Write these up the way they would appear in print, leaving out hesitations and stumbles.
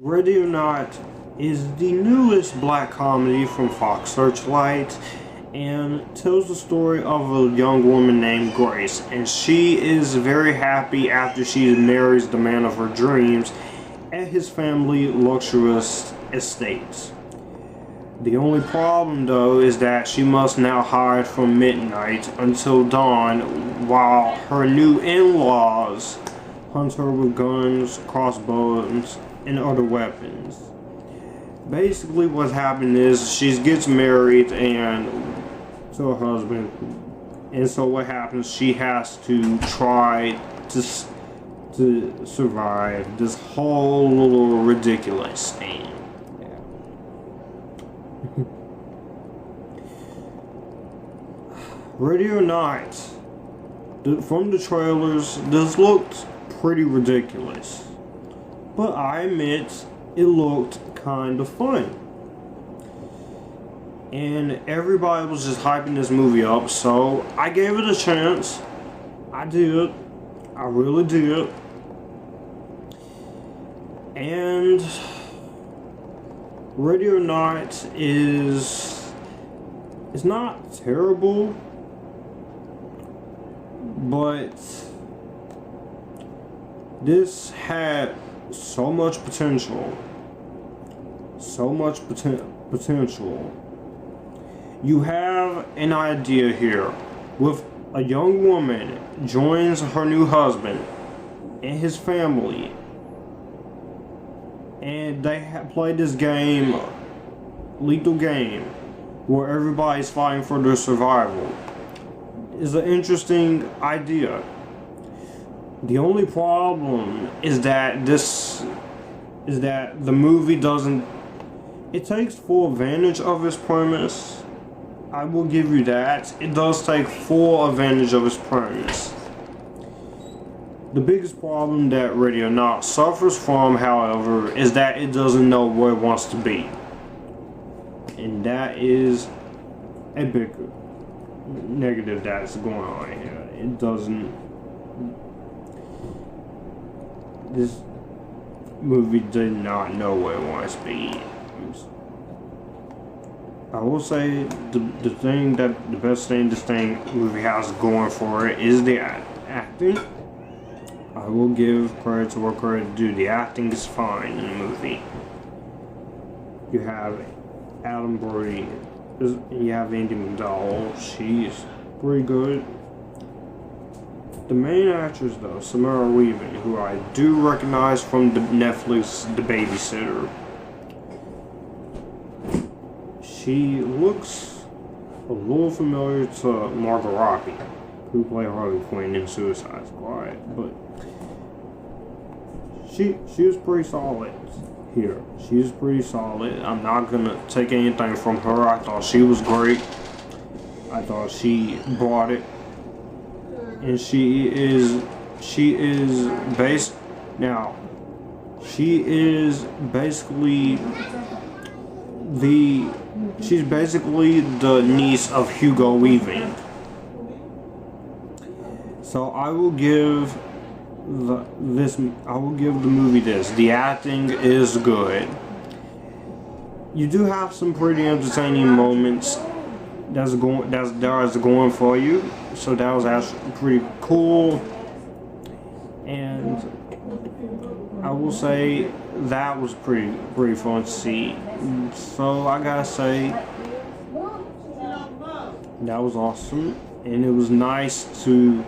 Ready or Not is the newest black comedy from Fox Searchlight and tells the story of a young woman named Grace, and she is very happy after she marries the man of her dreams at his family luxurious estates. The only problem though is that she must now hide from midnight until dawn while her new in-laws hunt her with guns, crossbows, and other weapons. Basically what's happening is she gets married and to her husband, and so what happens, she has to try to survive this whole little ridiculous thing. Ready or Not, from the trailers, this looked pretty ridiculous, but I admit it looked kind of fun. And everybody was just hyping this movie up, so I gave it a chance. I did. I really did. And Ready or Not is not terrible, but this had so much potential. So much potential. You have an idea here with a young woman joins her new husband and his family, and they play this game, lethal game, where everybody's fighting for their survival. It's an interesting idea. The only problem is that the movie doesn't. It takes full advantage of its premise. I will give you that. It does take full advantage of its premise. The biggest problem that Ready or Not suffers from, however, is that it doesn't know where it wants to be. And that is a big negative that's going on here. It doesn't. This movie did not know where it wants to be. I will say the best thing this movie has going for it is the acting. I will give credit to where credit due. The acting is fine in the movie. You have Brody. You have Andie MacDowell. She's pretty good. The main actress though, Samara, who I do recognize from the Netflix The Babysitter. She looks a little familiar to Margot Robbie, who played Harley Quinn in Suicide Squad, but she was pretty solid here. She's pretty solid. I'm not gonna take anything from her. I thought she was great. I thought she brought it, and she is basically the niece of Hugo Weaving. So I will give the movie this. The acting is good. You do have some pretty entertaining moments that's going for you. So that was actually pretty cool. And I will say that was pretty fun to see. So I gotta say that was awesome, and it was nice to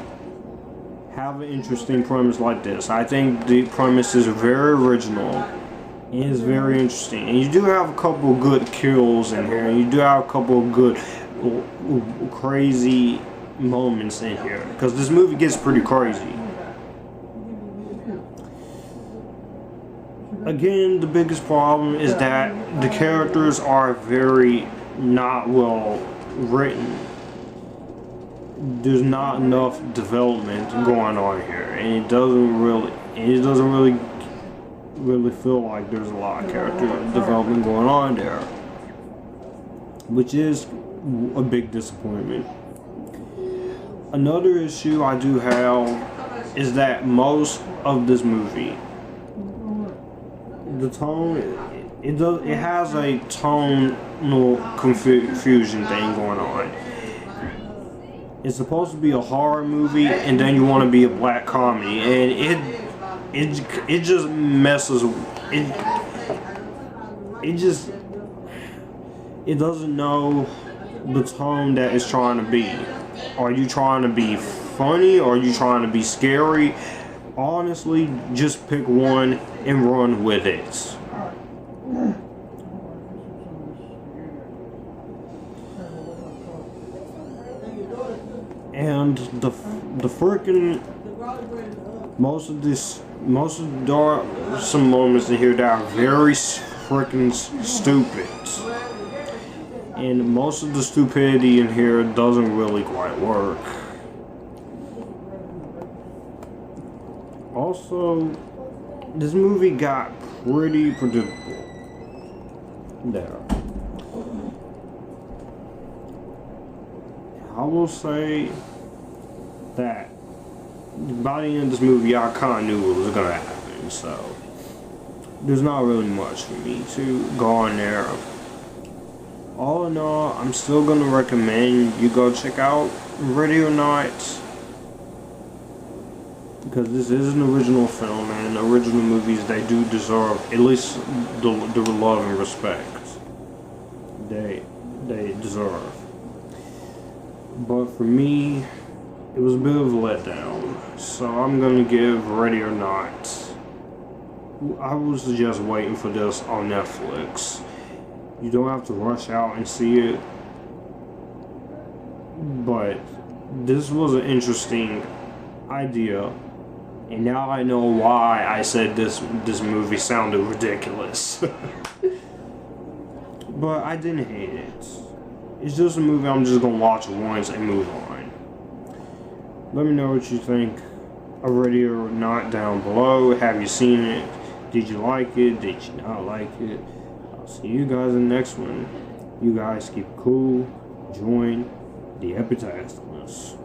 have an interesting premise like this. I think the premise is very original and it's very interesting, and you do have a couple of good kills in here, and you do have a couple of good crazy moments in here, because this movie gets pretty crazy. Again, the biggest problem is that the characters are very not well written. There's not enough development going on here, and it doesn't really feel like there's a lot of character development going on there, which is a big disappointment. Another issue I do have is that most of this movie the tone, it has a tonal confusion thing going on. It's supposed to be a horror movie, and then you want to be a black comedy, and it just messes. It doesn't know the tone that it's trying to be. Are you trying to be funny, or are you trying to be scary? Honestly, just pick one and run with it. And the freaking there are some moments in here that are very freaking stupid, and most of the stupidity in here doesn't really quite work. Also, this movie got pretty predictable there. I will say that by the end of this movie, I kind of knew what was going to happen, so there's not really much for me to go on there. All in all, I'm still going to recommend you go check out Ready or Not, because this is an original film, and original movies, they do deserve at least the love and respect they deserve. But for me, it was a bit of a letdown, so I'm gonna give Ready or Not. I would suggest waiting for this on Netflix. You don't have to rush out and see it, but this was an interesting idea, and now I know why I said this movie sounded ridiculous. But I didn't hate it. It's just a movie I'm just gonna watch once and move on. Let me know what you think of Ready or Not down below. Have you seen it? Did you like it? Did you not like it? I'll see you guys in the next one. You guys keep cool. Join the Epictasticness.